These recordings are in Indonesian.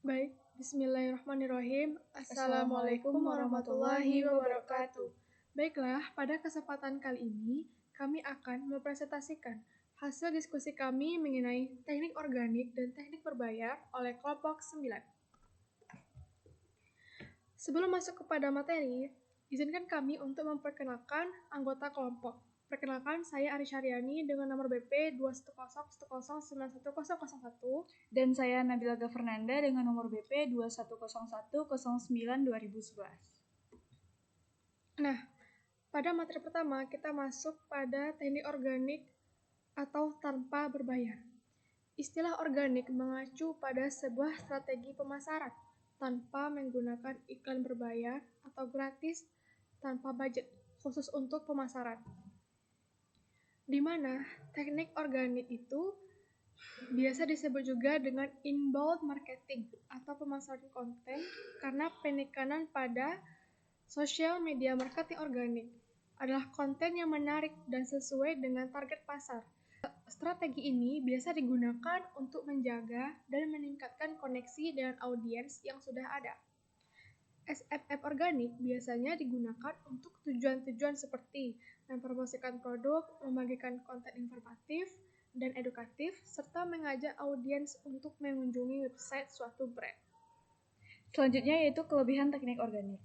Baik, bismillahirrahmanirrahim. Assalamualaikum warahmatullahi wabarakatuh. Baiklah, pada kesempatan kali ini, kami akan mempresentasikan hasil diskusi kami mengenai teknik organik dan teknik berbayar oleh kelompok 9. Sebelum masuk kepada materi, izinkan kami untuk memperkenalkan anggota kelompok. Perkenalkan, saya Ari Syariani dengan nomor BP 21010911001. Dan saya Nabila Gafernanda dengan nomor BP 210109-2011. Nah, pada materi pertama kita masuk pada teknik organik atau tanpa berbayar. Istilah organik mengacu pada sebuah strategi pemasaran tanpa menggunakan iklan berbayar atau gratis tanpa budget khusus untuk pemasaran. Di mana teknik organik itu biasa disebut juga dengan inbound marketing atau pemasaran konten karena penekanan pada social media marketing organik adalah konten yang menarik dan sesuai dengan target pasar. Strategi ini biasa digunakan untuk menjaga dan meningkatkan koneksi dengan audiens yang sudah ada. SMM organik biasanya digunakan untuk tujuan-tujuan seperti mempromosikan produk, membagikan konten informatif dan edukatif, serta mengajak audiens untuk mengunjungi website suatu brand. Selanjutnya yaitu kelebihan teknik organik.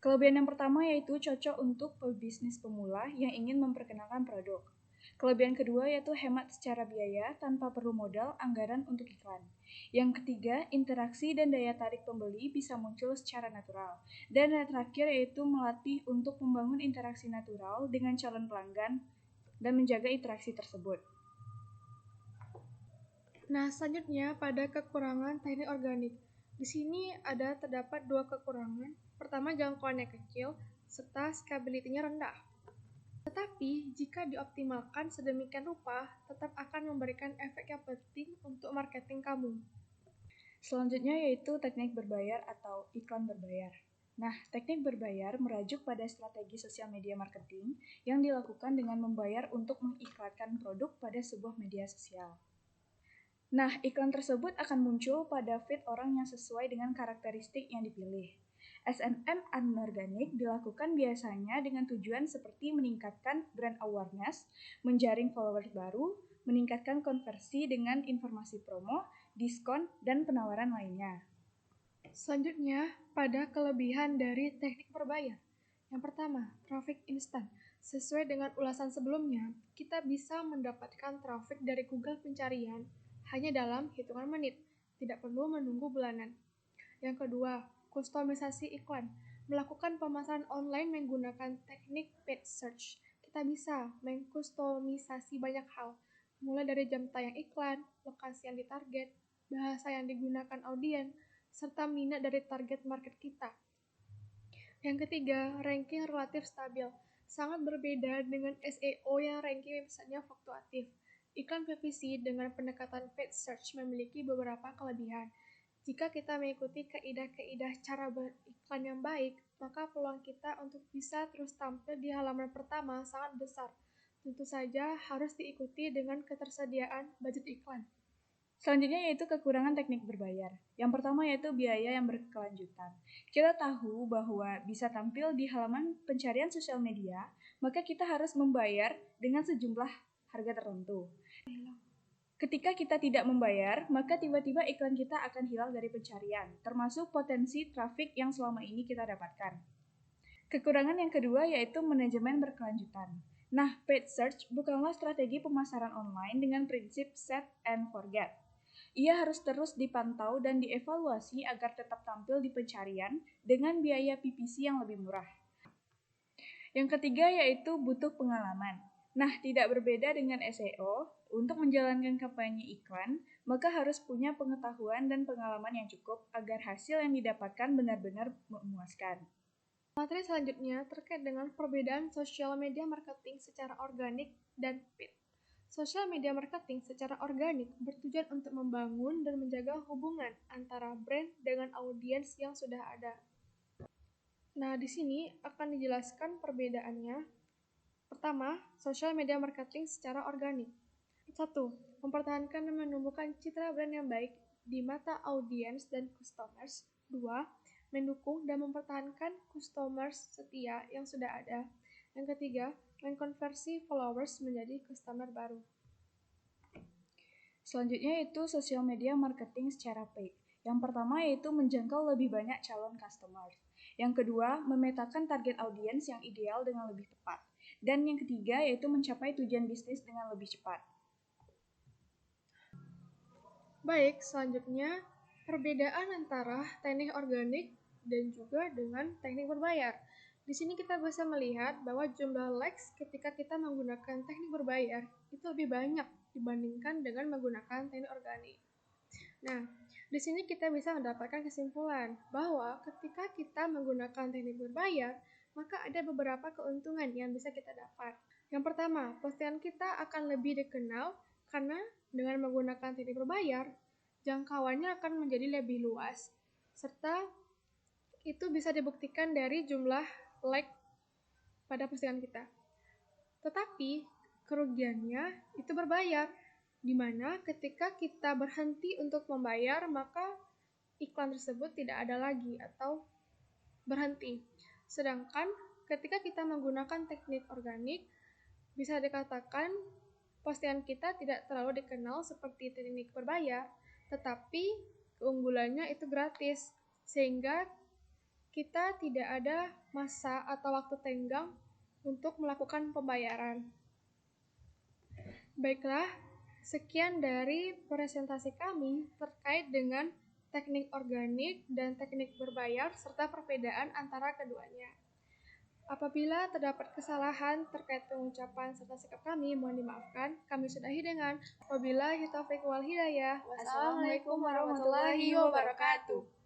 Kelebihan yang pertama yaitu cocok untuk pebisnis pemula yang ingin memperkenalkan produk. Kelebihan kedua yaitu hemat secara biaya tanpa perlu modal anggaran untuk iklan. Yang ketiga, interaksi dan daya tarik pembeli bisa muncul secara natural. Dan yang terakhir yaitu melatih untuk membangun interaksi natural dengan calon pelanggan dan menjaga interaksi tersebut. Nah, selanjutnya pada kekurangan teknik organik. Di sini terdapat dua kekurangan. Pertama, jangkauannya kecil serta scalability-nya rendah. Tetapi, jika dioptimalkan sedemikian rupa, tetap akan memberikan efek yang penting untuk marketing kamu. Selanjutnya yaitu teknik berbayar atau iklan berbayar. Nah, teknik berbayar merujuk pada strategi sosial media marketing yang dilakukan dengan membayar untuk mengiklankan produk pada sebuah media sosial. Nah, iklan tersebut akan muncul pada feed orang yang sesuai dengan karakteristik yang dipilih. SMM anorganik dilakukan biasanya dengan tujuan seperti meningkatkan brand awareness, menjaring followers baru, meningkatkan konversi dengan informasi promo, diskon, dan penawaran lainnya. Selanjutnya, pada kelebihan dari teknik berbayar. Yang pertama, traffic instan. Sesuai dengan ulasan sebelumnya, kita bisa mendapatkan traffic dari Google pencarian hanya dalam hitungan menit, tidak perlu menunggu bulanan. Yang kedua, kustomisasi iklan. Melakukan pemasaran online menggunakan teknik paid search. Kita bisa mengkustomisasi banyak hal, mulai dari jam tayang iklan, lokasi yang ditarget, bahasa yang digunakan audiens, serta minat dari target market kita. Yang ketiga, ranking relatif stabil. Sangat berbeda dengan SEO yang ranking websitenya fluktuatif. Iklan PPC dengan pendekatan paid search memiliki beberapa kelebihan. Jika kita mengikuti kaidah-kaidah cara beriklan yang baik, maka peluang kita untuk bisa terus tampil di halaman pertama sangat besar. Tentu saja harus diikuti dengan ketersediaan budget iklan. Selanjutnya yaitu kekurangan teknik berbayar. Yang pertama yaitu biaya yang berkelanjutan. Kita tahu bahwa bisa tampil di halaman pencarian sosial media, maka kita harus membayar dengan sejumlah harga tertentu. Ketika kita tidak membayar, maka tiba-tiba iklan kita akan hilang dari pencarian, termasuk potensi traffic yang selama ini kita dapatkan. Kekurangan yang kedua yaitu manajemen berkelanjutan. Nah, paid search bukanlah strategi pemasaran online dengan prinsip set and forget. Ia harus terus dipantau dan dievaluasi agar tetap tampil di pencarian dengan biaya PPC yang lebih murah. Yang ketiga yaitu butuh pengalaman. Nah, tidak berbeda dengan SEO, untuk menjalankan kampanye iklan, maka harus punya pengetahuan dan pengalaman yang cukup agar hasil yang didapatkan benar-benar memuaskan. Materi selanjutnya terkait dengan perbedaan social media marketing secara organik dan paid. Social media marketing secara organik bertujuan untuk membangun dan menjaga hubungan antara brand dengan audiens yang sudah ada. Nah, di sini akan dijelaskan perbedaannya. Pertama, social media marketing secara organik. 1. Mempertahankan dan menumbuhkan citra brand yang baik di mata audiens dan customers. 2. Mendukung dan mempertahankan customers setia yang sudah ada. Yang ketiga, mengkonversi followers menjadi customer baru. Selanjutnya yaitu social media marketing secara paid. Yang pertama yaitu menjangkau lebih banyak calon customer. Yang kedua, memetakan target audiens yang ideal dengan lebih tepat. Dan yang ketiga yaitu mencapai tujuan bisnis dengan lebih cepat. Baik, selanjutnya perbedaan antara teknik organik dan juga dengan teknik berbayar. Di sini kita bisa melihat bahwa jumlah likes ketika kita menggunakan teknik berbayar itu lebih banyak dibandingkan dengan menggunakan teknik organik. Nah, di sini kita bisa mendapatkan kesimpulan bahwa ketika kita menggunakan teknik berbayar, maka ada beberapa keuntungan yang bisa kita dapat. Yang pertama, postingan kita akan lebih dikenal karena dengan menggunakan teknik berbayar, jangkauannya akan menjadi lebih luas, serta itu bisa dibuktikan dari jumlah like pada postingan kita. Tetapi, kerugiannya itu berbayar, di mana ketika kita berhenti untuk membayar, maka iklan tersebut tidak ada lagi atau berhenti. Sedangkan ketika kita menggunakan teknik organik, bisa dikatakan postingan kita tidak terlalu dikenal seperti teknik berbayar, tetapi keunggulannya itu gratis, sehingga kita tidak ada masa atau waktu tenggang untuk melakukan pembayaran. Baiklah, sekian dari presentasi kami terkait dengan teknik organik dan teknik berbayar serta perbedaan antara keduanya. Apabila terdapat kesalahan terkait pengucapan serta sikap kami, mohon dimaafkan. Kami sudahi dengan wabillahi taufiq wal hidayah. Wassalamualaikum warahmatullahi wabarakatuh.